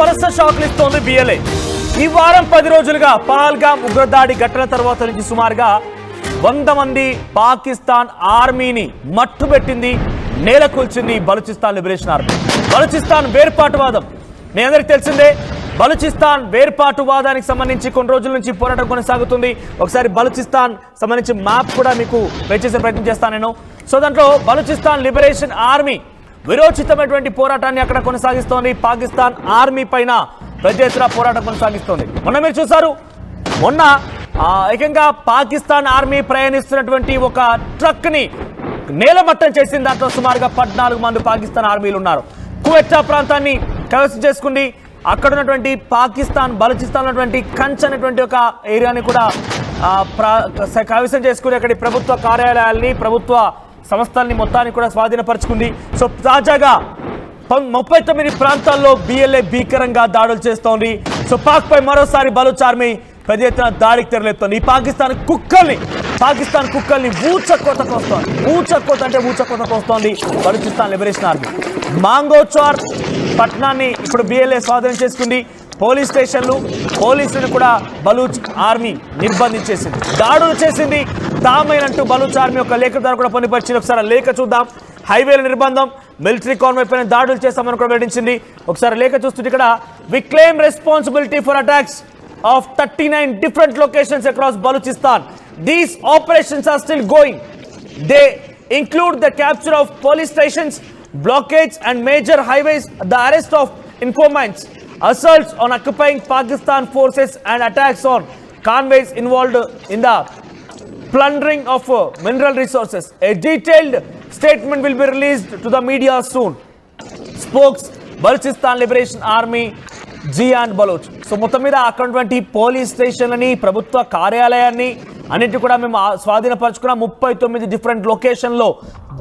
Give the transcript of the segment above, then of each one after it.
వరుస షాక్లు ఇస్తోంది బిఎల్ఏ. ఈ వారం 10 రోజులుగా పహల్గామ్ ఉగ్రదాడి ఘటన తర్వాత నుంచి సుమారుగా 100 మంది పాకిస్తాన్ ఆర్మీని మట్టుబెట్టింది, నేలకూల్చింది బలూచిస్తాన్ లిబరేషన్ ఆర్మీ. బలూచిస్తాన్ వేర్పాటువాదం మీ అందరికి తెలిసిందే. బలూచిస్తాన్ వేర్పాటువాదానికి సంబంధించి కొన్ని రోజుల నుంచి పోరాటం కొనసాగుతుంది. ఒకసారి బలూచిస్తాన్ సంబంధించి మ్యాప్ కూడా మీకు చేసే ప్రయత్నం చేస్తాను నేను. సో దాంట్లో బలూచిస్తాన్ లిబరేషన్ ఆర్మీ విరోచితమైనటువంటి పోరాటాన్ని అక్కడ కొనసాగిస్తోంది. పాకిస్తాన్ ఆర్మీ పైన పెద్ద ఎత్తున పోరాటం కొనసాగిస్తోంది. మొన్న మీరు చూసారు, మొన్న ఏకంగా పాకిస్తాన్ ఆర్మీ ప్రయాణిస్తున్నటువంటి ఒక ట్రక్ ని నేలమట్టం చేసింది. దాంట్లో సుమారుగా 14 మంది పాకిస్తాన్ ఆర్మీలు ఉన్నారు. కువెట్టా ప్రాంతాన్ని కైవసం చేసుకుంది. అక్కడ ఉన్నటువంటి పాకిస్తాన్ బలూచిస్తాన్ ఉన్నటువంటి కంచ్ అనేటువంటి ఒక ఏరియాని కూడా కైవసం చేసుకుని అక్కడి ప్రభుత్వ కార్యాలయాల్ని, ప్రభుత్వ సంస్థల్ని మొత్తాన్ని కూడా స్వాధీనపరుచుకుంది. సో తాజాగా 39 ప్రాంతాల్లో బిఎల్ఏ భీకరంగా దాడులు చేస్తోంది. సో పాక్ పై మరోసారి బలూచ్ ఆర్మీ పెద్ద ఎత్తున దాడికి తెరలేస్తోంది. ఈ పాకిస్తాన్ కుక్కల్ని ఊచకోతకు వస్తోంది బలూచిస్తాన్ లిబరేషన్ ఆర్మీ. మాంగోచార్ పట్టణాన్ని ఇప్పుడు బిఎల్ఏ స్వాధీనం చేసుకుంది. పోలీస్ స్టేషన్లు, పోలీసులను కూడా బలూచ్ ఆర్మీ నిర్బంధించేసింది, దాడులు చేసింది. తామైనంటూ బలూచ్ ఆర్మీ ఒక లేఖ ద్వారా కూడా పొందుపరిచింది. ఒకసారి లేఖ చూద్దాం. హైవేల నిర్బంధం, మిలిటరీ కాన్వాయ్ పైన దాడులు చేస్తామని కూడా వెల్లడించింది. ఒకసారి లేఖ చూస్తుంటే ఇక్కడ we claim responsibility for attacks of 39 different locations across Balochistan. These operations are still going. They include the capture of police stations, blockades and major highways, the arrest of informants, assaults on occupying Pakistan forces and attacks on convoys involved in the plundering of mineral resources. A detailed statement will be released to the media soon. Spokes Balochistan Liberation Army Jiyan Baloch. So మొత్తం మీద అక్కడటువంటి police స్టేషన్లని, ప్రభుత్వ కార్యాలయాన్ని అన్నిటి కూడా మేము స్వాధీనపరచుకున్నాం. 39 different లొకేషన్లో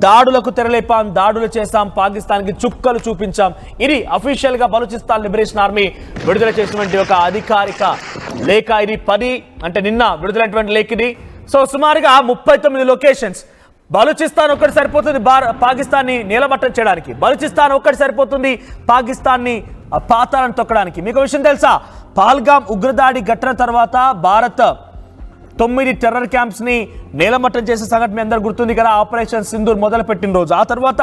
దాడులకు తెరలేపాం, దాడులు చేశాం, పాకిస్తాన్కి చుక్కలు చూపించాం. ఇది అఫీషియల్గా బలూచిస్తాన్ లిబరేషన్ ఆర్మీ విడుదల చేసినటువంటి ఒక అధికారిక లేఖ. ఇది 10 అంటే నిన్న విడుదలైనటువంటి లేఖ ఇది. సో సుమారుగా 39 లొకేషన్స్. బలూచిస్తాన్ ఒక్కటి సరిపోతుంది పాకిస్తాన్ని నీలమట్టం చేయడానికి. బలూచిస్తాన్ ఒక్కటి సరిపోతుంది పాకిస్తాన్ని పాతాళం తొక్కడానికి. మీకు విషయం తెలుసా, పహల్గామ్ ఉగ్రదాడి ఘటన తర్వాత భారత్ 9 టెర్రర్ క్యాంప్స్ ని నేలమట్టం చేసే సంఘటన మీ అందరూ గుర్తుంది కదా. ఆపరేషన్ సింధూర్ మొదలుపెట్టిన రోజు ఆ తర్వాత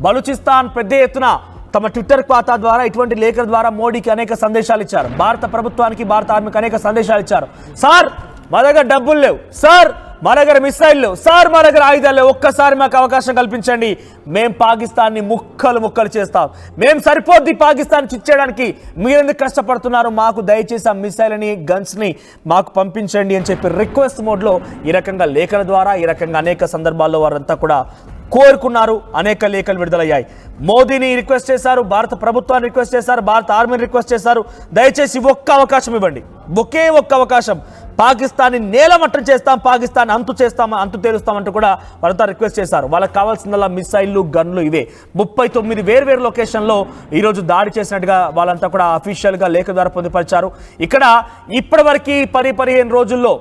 బలూచిస్తాన్ పెద్ద ఎత్తున తమ ట్విట్టర్ ఖాతా ద్వారా, ఇటువంటి లేఖ ద్వారా మోడీకి అనేక సందేశాలు ఇచ్చారు. భారత ప్రభుత్వానికి, భారత ఆర్మీకి అనేక సందేశాలు ఇచ్చారు. సార్ మా దగ్గర డబ్బులు లేవు, సార్ మా దగ్గర మిసైల్ లేవు, సార్ మా దగ్గర ఆయుధాలు లేవు, ఒక్కసారి మాకు అవకాశం కల్పించండి, మేం పాకిస్తాన్ని ముక్కలు చేస్తాం, మేం సరిపోద్ది పాకిస్తాన్ చిచ్చేయడానికి, మీరెందుకు కష్టపడుతున్నారు, మాకు దయచేసి ఆ మిసైల్ అని, గన్స్ ని మాకు పంపించండి అని చెప్పి రిక్వెస్ట్ మోడ్లో ఈ రకంగా లేఖల ద్వారా, ఈ రకంగా అనేక సందర్భాల్లో వారంతా కూడా కోరుకున్నారు. అనేక లేఖలు విడుదలయ్యాయి. మోదీని రిక్వెస్ట్ చేశారు, భారత ప్రభుత్వాన్ని రిక్వెస్ట్ చేశారు, భారత ఆర్మీని రిక్వెస్ట్ చేశారు, దయచేసి ఒక్క అవకాశం ఇవ్వండి, ఒకే ఒక్క అవకాశం, పాకిస్తాన్ని నేలమట్టం చేస్తాం, పాకిస్తాన్ అంతు తేలుస్తామంటూ కూడా వాళ్ళంతా రిక్వెస్ట్ చేశారు. వాళ్ళకి కావాల్సిందల్లా మిసైళ్లు, గన్లు ఇవే. 39 వేర్వేరు లొకేషన్లో ఈరోజు దాడి చేసినట్టుగా వాళ్ళంతా కూడా అఫీషియల్గా లేఖ ద్వారా పొందుపరిచారు. ఇక్కడ ఇప్పటివరకు 10-15 రోజుల్లో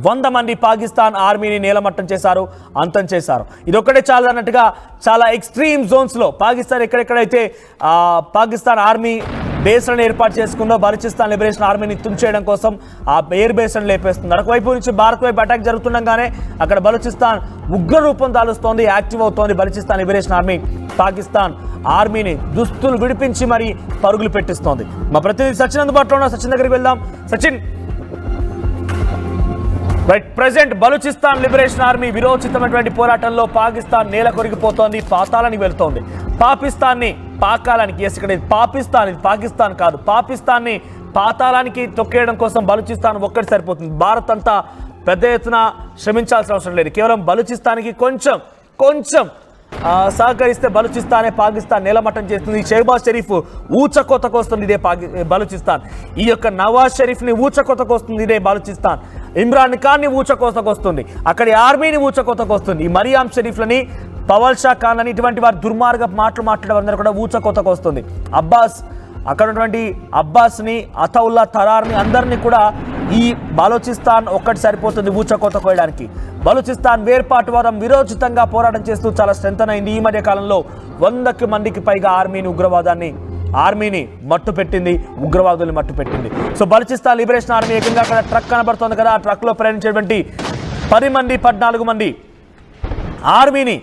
100 మంది పాకిస్తాన్ ఆర్మీని నేలమట్టం చేశారు, అంతం చేశారు. ఇదొక్కటే చాలా అన్నట్టుగా చాలా ఎక్స్ట్రీమ్ జోన్స్లో పాకిస్తాన్ ఎక్కడెక్కడైతే పాకిస్తాన్ ఆర్మీ బేస్లను ఏర్పాటు చేసుకుందో బలూచిస్తాన్ లిబరేషన్ ఆర్మీని తుంచేయడం కోసం ఆ ఎయిర్ బేస్లను లేపేస్తుంది. అటువైపు నుంచి భారత్ వైపు అటాక్ జరుగుతుండగానే అక్కడ బలూచిస్తాన్ ఉగ్ర రూపం దాలుస్తోంది, యాక్టివ్ అవుతోంది బలూచిస్తాన్ లిబరేషన్ ఆర్మీ. పాకిస్తాన్ ఆర్మీని దుస్తులు విడిపించి మరి పరుగులు పెట్టిస్తోంది. మా ప్రతినిధి సచిన్ అందుబాటులో ఉన్న, సచిన్ దగ్గరికి వెళ్దాం. Sachin, right, present Balochistan Liberation Army విరోచితమైనటువంటి పోరాటంలో పాకిస్తాన్ నేల కొరిగిపోతోంది, పాతాళానికి వెళ్తోంది. పాకిస్తాన్ని పాకాలానికి, ఇక్కడ పాకిస్తాన్, ఇది పాకిస్తాన్ కాదు, పాకిస్తాన్ని పాతాళానికి తొక్కేయడం కోసం బలూచిస్తాన్ ఒక్కటి సరిపోతుంది. భారత్ అంతా పెద్ద ఎత్తున శ్రమించాల్సిన అవసరం లేదు. కేవలం బలూచిస్తాన్కి కొంచెం సహకరిస్తే బలూచిస్తానే పాకిస్తాన్ నేలమట్టం చేస్తుంది. షెహబాజ్ షరీఫ్ ఊచకోతకు వస్తుంది ఇదే బలూచిస్తాన్. ఈ యొక్క నవాజ్ షరీఫ్ని ఊచకోతకు వస్తుంది ఇదే బలూచిస్తాన్. ఇమ్రాన్ ఖాన్ని ఊచకోతకు వస్తుంది, అక్కడి ఆర్మీని ఊచకోతకు వస్తుంది. ఈ మరియాం షరీఫ్లని, పవల్ షా ఖాన్ అని ఇటువంటి వారి దుర్మార్గ మాటలు మాట్లాడే అందరూ కూడా ఊచకోతకు వస్తుంది. అక్కడ ఉన్నటువంటి అబ్బాస్ని, అతౌల్లా తరార్ని అందరినీ కూడా ఈ బలూచిస్తాన్ ఒక్కటి సరిపోతుంది ఊచకోత కోయడానికి. బలూచిస్తాన్ వేర్పాటువాదం విరోచితంగా పోరాటం చేస్తూ చాలా స్ట్రెంథన్ అయింది. ఈ మధ్య కాలంలో 100 మందికి పైగా ఆర్మీని, ఉగ్రవాదాన్ని ఆర్మీని మట్టు పెట్టింది, ఉగ్రవాదుల్ని మట్టు పెట్టింది. సో బలూచిస్తాన్ లిబరేషన్ ఆర్మీ ఏకంగా అక్కడ ట్రక్ కనబడుతోంది కదా, ఆ ట్రక్లో ప్రయాణించేటువంటి 14 మంది ఆర్మీని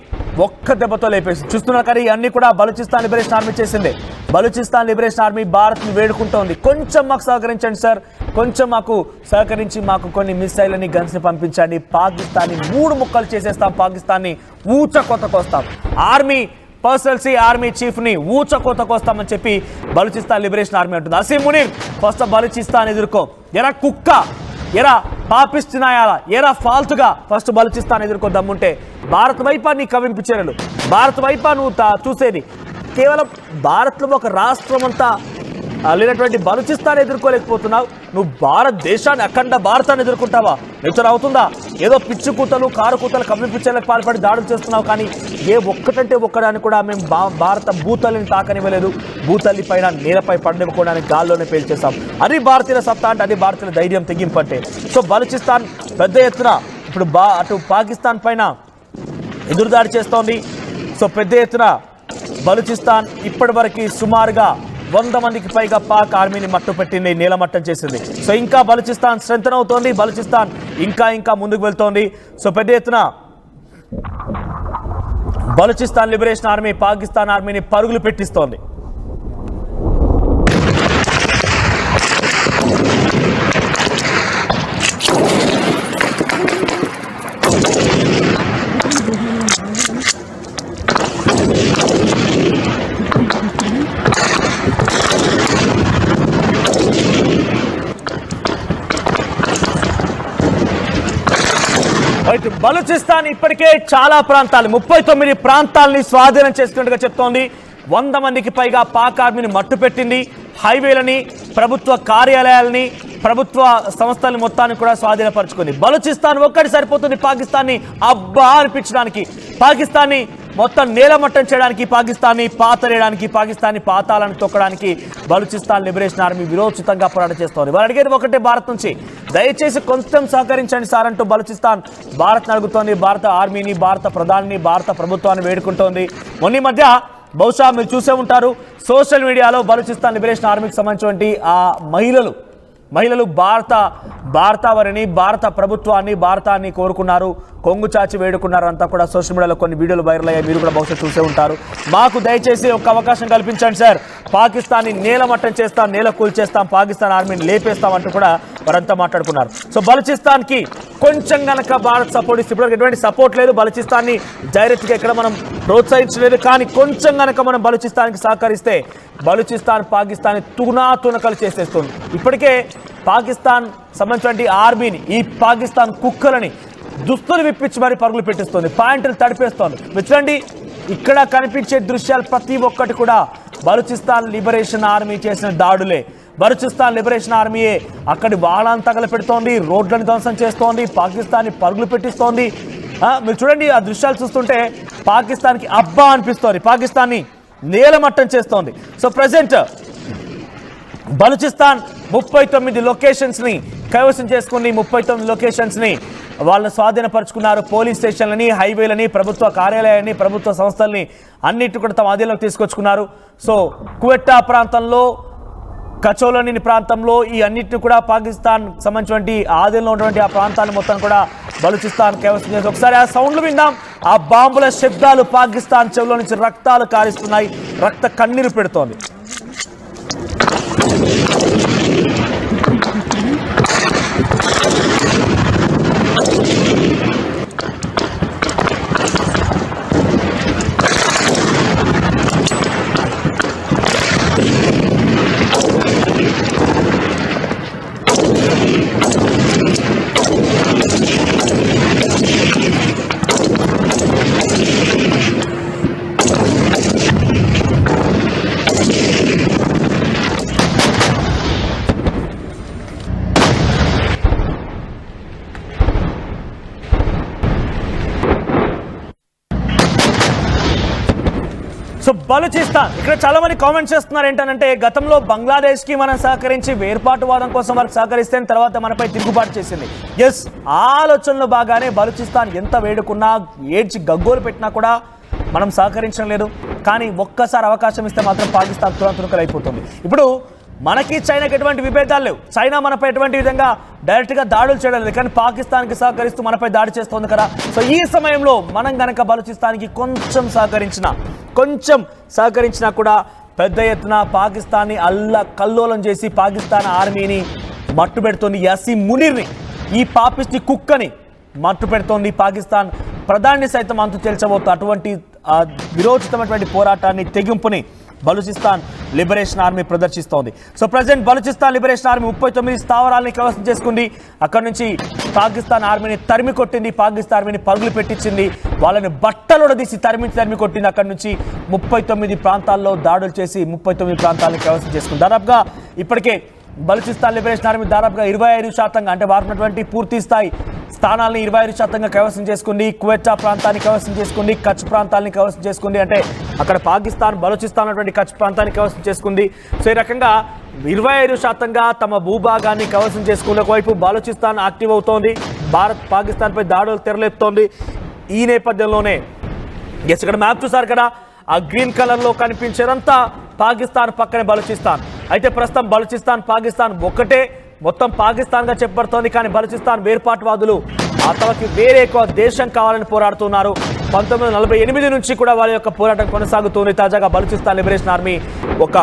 ఒక్క దెబ్బతో లేపేసి చూస్తున్నారు. కానీ అన్ని కూడా బలూచిస్తాన్ లిబరేషన్ ఆర్మీ చేసిందే. బలూచిస్తాన్ లిబరేషన్ ఆర్మీ భారత్ని వేడుకుంటోంది, కొంచెం మాకు సహకరించండి సార్, కొంచెం మాకు సహకరించి మాకు కొన్ని మిసైల్ని గన్స్ని పంపించండి, పాకిస్తాన్ని 3 ముక్కలు చేసేస్తాం, పాకిస్తాన్ని ఊచకొత్తకొస్తాం, ఆర్మీ పర్సనల్సీ ఆర్మీ చీఫ్ని ఊచకొత్తకొస్తామని చెప్పి బలూచిస్తాన్ లిబరేషన్ ఆర్మీ అంటుంది. అసీం మునీర్ ఫస్ట్ బలూచిస్తాన్ ఎదుర్కో, ఎరా కుక్క, ఎరా పాపిస్తున్నాయాలా, ఎరా ఫాల్తుగా ఫస్ట్ బలూచిస్తాన్ ఎదుర్కో దమ్ముంటే. భారత్ వైపా నీ కవింపు చర్యలు, భారత్ వైపా నువ్వు చూసేది కేవలం భారత్లో ఒక రాష్ట్రం అంతా లేనటువంటి బలూచిస్తాన్ ఎదుర్కోలేకపోతున్నావు, నువ్వు భారతదేశాన్ని అఖండ భారతాన్ని ఎదుర్కొంటావా? నెచ్చర్ అవుతుందా? ఏదో పిచ్చి కూతలు కారు కూతలు కవింపించేలకు పాల్పడి దాడులు చేస్తున్నావు, కానీ ఏ ఒక్కటంటే ఒక్కదాన్ని కూడా మేము భారత భూతల్లిని తాకనివ్వలేదు, భూతల్లి పైన నేలపై పండుకోవడానికి గాల్లోనే పేల్చేస్తాం. అది భారతీయ సత్తా అంటే, అది భారతీయ ధైర్యం తెగింపు అంటే. సో బలూచిస్తాన్ పెద్ద ఎత్తున ఇప్పుడు అటు పాకిస్తాన్ పైన ఎదురుదాడి చేస్తోంది. సో పెద్ద ఎత్తున బలూచిస్తాన్ ఇప్పటి వరకు సుమారుగా 100 మందికి పైగా పాక్ ఆర్మీని మట్టు పెట్టింది, నీలమట్టం చేసింది. సో ఇంకా బలూచిస్తాన్ స్ట్రెంథన్ అవుతోంది, బలూచిస్తాన్ ఇంకా ముందుకు వెళ్తోంది. సో పెద్ద ఎత్తున బలూచిస్తాన్ లిబరేషన్ ఆర్మీ పాకిస్తాన్ ఆర్మీని పరుగులు పెట్టిస్తోంది. బలూచిస్తాన్ ఇప్పటికే చాలా ప్రాంతాలు 39 ప్రాంతాలని స్వాధీనం చేసుకున్నట్టుగా చెప్తోంది. 100 మందికి పైగా పాక్ ఆర్మీని మట్టు పెట్టింది. హైవేలని, ప్రభుత్వ కార్యాలయాలని, ప్రభుత్వ సంస్థల మొత్తాన్ని కూడా స్వాధీనపరుచుకుంది. బలూచిస్తాన్ ఒక్కటి సరిపోతుంది పాకిస్తాన్ని అబ్బా అనిపించడానికి, పాకిస్తాన్ని మొత్తం నేలమట్టం చేయడానికి, పాకిస్తాన్ని పాతరేయడానికి, పాకిస్తాన్ని పాతాలను తొక్కడానికి బలూచిస్తాన్ లిబరేషన్ ఆర్మీ విరోచితంగా పోరాటం చేస్తోంది. వారు అడిగేది ఒకటే భారత్ నుంచి, దయచేసి కొంచెం సహకరించండి సార్ అంటూ బలూచిస్తాన్ భారత్ అడుగుతోంది. భారత ఆర్మీని, భారత ప్రధానిని, భారత ప్రభుత్వాన్ని వేడుకుంటోంది. మొన్న మధ్య బహుశా మీరు చూసే ఉంటారు సోషల్ మీడియాలో బలూచిస్తాన్ లిబరేషన్ ఆర్మీకి సంబంధించినటువంటి ఆ మహిళలు భారతావరిని, భారత ప్రభుత్వాన్ని, భారతాన్ని కోరుకున్నారు, కొంగు చాచి వేడుకున్నారు. అంతా కూడా సోషల్ మీడియాలో కొన్ని వీడియోలు వైరల్ అయ్యాయి, మీరు కూడా బహుశా చూసే ఉంటారు. మాకు దయచేసి ఒక అవకాశం కల్పించండి సార్, పాకిస్తాన్ని నేలమట్టం చేస్తాం, నేల కూల్చేస్తాం, పాకిస్తాన్ ఆర్మీని లేపేస్తాం అంటూ కూడా వారంతా మాట్లాడుకున్నారు. సో బలూచిస్తాన్కి కొంచెం కనుక భారత్ సపోర్ట్ ఇస్తే, ఇప్పుడు ఎటువంటి సపోర్ట్ లేదు, బలూచిస్తాన్ని డైరెక్ట్గా ఇక్కడ మనం ప్రోత్సహించలేదు, కానీ కొంచెం కనుక మనం బలూచిస్తాన్కి సహకరిస్తే బలూచిస్తాన్ పాకిస్తాన్ని తునకలు చేసేస్తుంది. ఇప్పటికే పాకిస్తాన్ సంబంధించిన ఆర్మీని, ఈ పాకిస్తాన్ కుక్కలని దుస్తులు విప్పించి మరి పరుగులు పెట్టిస్తుంది, పాయింట్లు తడిపేస్తోంది. చూడండి ఇక్కడ కనిపించే దృశ్యాలు ప్రతి ఒక్కటి కూడా బలూచిస్తాన్ లిబరేషన్ ఆర్మీ చేసిన దాడులే. బలూచిస్తాన్ లిబరేషన్ ఆర్మీయే అక్కడి వాహనాలను తగలపెడుతోంది, రోడ్లను ధ్వంసం చేస్తోంది, పాకిస్తాన్ని పరుగులు పెట్టిస్తోంది. మీరు చూడండి ఆ దృశ్యాలు చూస్తుంటే పాకిస్తాన్కి అబ్బా అనిపిస్తోంది, పాకిస్తాన్ని నేలమట్టం చేస్తోంది. సో ప్రజెంట్ బలూచిస్తాన్ 39 లొకేషన్స్ని కైవసం చేసుకుని 39 లొకేషన్స్ని వాళ్ళు స్వాధీనపరుచుకున్నారు. పోలీస్ స్టేషన్లని, హైవేలని, ప్రభుత్వ కార్యాలయాన్ని, ప్రభుత్వ సంస్థల్ని అన్నిటి కూడా తమ ఆధీనంలోకి తీసుకొచ్చుకున్నారు. సో క్వెట్టా ప్రాంతంలో, కచోలని ప్రాంతంలో ఈ అన్నిటిని కూడా పాకిస్తాన్ సంబంధించినటువంటి ఆధీనంలో ఉన్నటువంటి ఆ ప్రాంతాన్ని మొత్తం కూడా బలూచిస్తాన్ కైవసం చేసి. ఒకసారి ఆ సౌండ్లు విందాం, ఆ బాంబుల శబ్దాలు పాకిస్తాన్ చెవులో నుంచి రక్తాలు కారిస్తున్నాయి, రక్త కన్నీరు పెడుతోంది. సో బలూచిస్తాన్ ఇక్కడ చాలా మంది కామెంట్స్ చేస్తున్నారు ఏంటంటే, గతంలో బంగ్లాదేశ్కి మనం సహకరించి వేర్పాటువాదం కోసం వాళ్ళకి సహకరిస్తే తర్వాత మనపై తిరుగుబాటు చేసింది. ఎస్, ఆలోచనలో బాగానే బలూచిస్తాన్ ఎంత వేడుకున్నా, ఏడ్చి గగ్గోలు పెట్టినా కూడా మనం సహకరించడం లేదు. కానీ ఒక్కసారి అవకాశం ఇస్తే మాత్రం పాకిస్తాన్ తునకలు అయిపోతుంది. ఇప్పుడు మనకి చైనాకి ఎటువంటి విభేదాలు లేవు. చైనా మనపై ఎటువంటి విధంగా డైరెక్ట్గా దాడులు చేయడం లేదు, కానీ పాకిస్తాన్కి సహకరిస్తూ మనపై దాడి చేస్తుంది కదా. సో ఈ సమయంలో మనం గనక బలూచిస్తాన్కి కొంచెం సహకరించినా కూడా పెద్ద ఎత్తున పాకిస్తాన్ని కల్లోలం చేసి పాకిస్తాన్ ఆర్మీని మట్టు పెడుతోంది. యాసిన్ మునీర్ని, ఈ పాపిస్టి కుక్కని మట్టు పెడుతోంది. పాకిస్తాన్ ప్రధాని సైతం అంతు తేల్చబోతూ అటువంటి విరోచితమైనటువంటి పోరాటాన్ని, తెగింపుని బలూచిస్తాన్ లిబరేషన్ ఆర్మీ ప్రదర్శిస్తోంది. So present Balochistan Liberation Army 39 స్థావరాలని కవసం చేసుకుంది. అక్కడ నుంచి పాకిస్తాన్ ఆర్మీని తరిమి కొట్టింది, పాకిస్తాన్ ఆర్మీని పరుగులు పెట్టించింది, వాళ్ళని బట్టలుడదీసి తరిమి కొట్టింది. అక్కడ నుంచి 39 ప్రాంతాల్లో దాడులు చేసి 39 ప్రాంతాలను కవసం చేసుకుంది. దాదాపుగా ఇప్పటికే బలూచిస్తాన్ లిబరేషన్ ఆర్మీ దాదాపుగా 25% అంటే వారినటువంటి పూర్తి స్థాయి స్థానాలను 25% కైవసం చేసుకుంది. క్వెట్టా ప్రాంతాన్ని కైవసం చేసుకుంది, కచ్ ప్రాంతాలని కైవసం చేసుకుంది. అంటే అక్కడ పాకిస్తాన్ బలూచిస్తాన్ అటువంటి కచ్ ప్రాంతాన్ని కైవసం చేసుకుంది. సో ఈ రకంగా 25% తమ భూభాగాన్ని కైవసం చేసుకునే ఒకవైపు బలూచిస్తాన్ యాక్టివ్ అవుతోంది, భారత్ పాకిస్తాన్పై దాడులు తెరలేపుతోంది. ఈ నేపథ్యంలోనే ఇక్కడ మ్యాప్ చూసారు కదా, ఆ గ్రీన్ కలర్లో కనిపించేదంతా పాకిస్తాన్ పక్కనే బలూచిస్తాన్. అయితే ప్రస్తుతం బలూచిస్తాన్ పాకిస్తాన్ ఒక్కటే, మొత్తం పాకిస్తాన్గా చెప్పబడుతోంది. కానీ బలూచిస్తాన్ వేర్పాటువాదులు తమకి వేరే దేశం కావాలని పోరాడుతున్నారు. 1948 నుంచి కూడా వాళ్ళ యొక్క పోరాటం కొనసాగుతుంది. తాజాగా బలూచిస్తాన్ లిబరేషన్ ఆర్మీ ఒక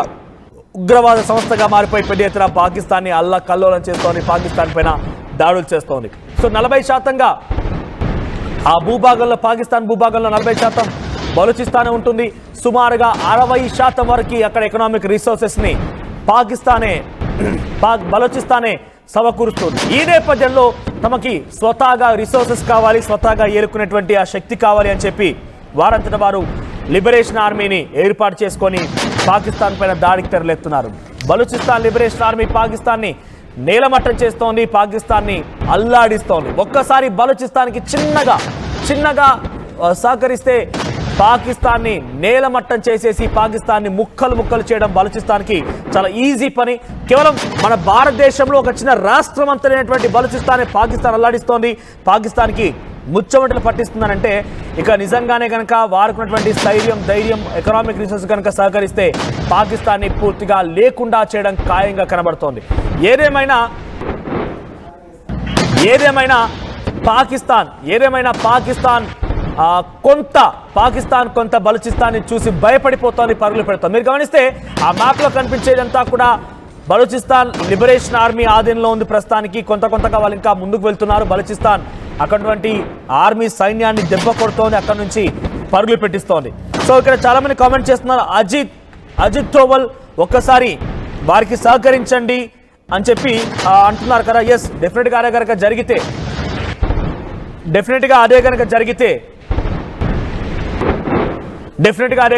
ఉగ్రవాద సంస్థగా మారిపోయి పెద్ద ఎత్తున పాకిస్తాన్ని కల్లోలం చేస్తోంది, పాకిస్తాన్ పైన దాడులు చేస్తోంది. సో 40% ఆ భూభాగంలో, పాకిస్తాన్ భూభాగంలో 40% బలూచిస్తానే ఉంటుంది. సుమారుగా 60% వరకు అక్కడ ఎకనామిక్ రిసోర్సెస్ని బలూచిస్తానే సమకూరుస్తుంది. ఈ నేపథ్యంలో తమకి స్వతహాగా రిసోర్సెస్ కావాలి, స్వతహాగా ఏలుకునేటువంటి ఆ శక్తి కావాలి అని చెప్పి వారంతటా వారు లిబరేషన్ ఆర్మీని ఏర్పాటు చేసుకొని పాకిస్తాన్ పైన దాడికి తెరలేస్తున్నారు. బలూచిస్తాన్ లిబరేషన్ ఆర్మీ పాకిస్తాన్ని నేలమట్టం చేస్తోంది, పాకిస్తాన్ని అల్లాడిస్తోంది. ఒక్కసారి బలూచిస్తాన్కి చిన్నగా సహకరిస్తే పాకిస్తాన్ని నేలమట్టం చేసేసి పాకిస్తాన్ని ముక్కలు చేయడం బలూచిస్తాన్కి చాలా ఈజీ పని. కేవలం మన భారతదేశంలో ఒక చిన్న రాష్ట్రం అంతైనటువంటి బలూచిస్తాన్ని పాకిస్తాన్ అల్లాడిస్తోంది, పాకిస్తాన్కి ముచ్చమటలు పట్టిస్తుందనంటే ఇక నిజంగానే కనుక వారుకున్నటువంటి ధైర్యం ఎకనామిక్ రిసోర్స్ కనుక సహకరిస్తే పాకిస్తాన్ని పూర్తిగా లేకుండా చేయడం ఖాయంగా కనబడుతోంది. ఏదేమైనా పాకిస్తాన్ కొంత బలూచిస్తాన్ని చూసి భయపడిపోతోంది, పరుగులు పెడుతోంది. మీరు గమనిస్తే ఆ మ్యాప్లో కనిపించేదంతా కూడా బలూచిస్తాన్ లిబరేషన్ ఆర్మీ ఆధీనంలో ఉంది ప్రస్తుతానికి. కొంతగా వాళ్ళు ఇంకా ముందుకు వెళ్తున్నారు. బలూచిస్తాన్ అక్కడటువంటి ఆర్మీ సైన్యాన్ని దెబ్బ కొడుతోంది, అక్కడ నుంచి పరుగులు పెట్టిస్తోంది. సో ఇక్కడ చాలా మంది కామెంట్ చేస్తున్నారు, అజిత్ తోవల్ ఒక్కసారి వారికి సహకరించండి అని చెప్పి అంటున్నారు కదా. ఎస్, డెఫినెట్గా అదే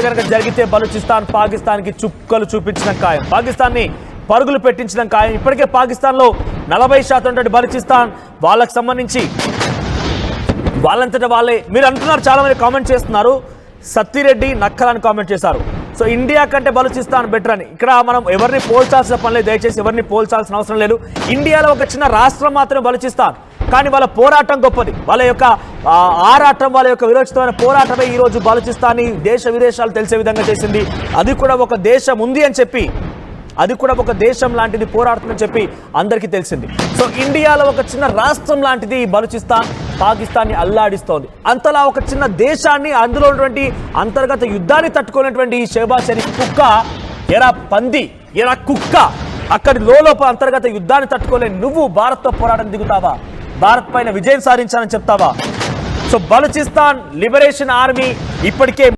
కనుక జరిగితే బలూచిస్తాన్ పాకిస్తాన్కి చుక్కలు చూపించడం ఖాయం, పాకిస్తాన్ని పరుగులు పెట్టించడం ఖాయం. ఇప్పటికే పాకిస్తాన్లో 40% బలూచిస్తాన్ వాళ్ళకి సంబంధించి వాళ్ళంతటా వాళ్ళే. మీరు అంటున్నారు, చాలా మంది కామెంట్ చేస్తున్నారు, సత్తిరెడ్డి నక్కలని కామెంట్ చేశారు. సో ఇండియా కంటే బలూచిస్తాన్ బెటర్ అని. ఇక్కడ మనం ఎవరిని పోల్చాల్సిన పని లేదు, దయచేసి ఎవరిని పోల్చాల్సిన అవసరం లేదు. ఇండియాలో ఒక చిన్న రాష్ట్రం మాత్రమే బలూచిస్తాన్, కానీ వాళ్ళ పోరాటం గొప్పది. వాళ్ళ యొక్క ఆరాటం, వాళ్ళ యొక్క విరోచితమైన పోరాటమే ఈరోజు బలూచిస్తాన్ని దేశ విదేశాలు తెలిసే విధంగా చేసింది. అది కూడా ఒక దేశం ఉంది అని చెప్పి, అది కూడా ఒక దేశం లాంటిది పోరాడుతుందని చెప్పి అందరికీ తెలిసింది. సో ఇండియాలో ఒక చిన్న రాష్ట్రం లాంటిది బలూచిస్తాన్ పాకిస్తాన్ని అల్లాడిస్తోంది. అంతలా ఒక చిన్న దేశాన్ని, అందులో ఉన్నటువంటి అంతర్గత యుద్ధాన్ని తట్టుకునేటువంటి ఈ షెహబాజ్ షరీఫ్ కుక్క, ఎరా కుక్క, అక్కడి లోపల అంతర్గత యుద్ధాన్ని తట్టుకోలేని నువ్వు భారత్తో పోరాటం దిగుతావా? భారత్ పైన విజయం సాధించాలని చెప్తావా? సో బలూచిస్తాన్ లిబరేషన్ ఆర్మీ ఇప్పటికే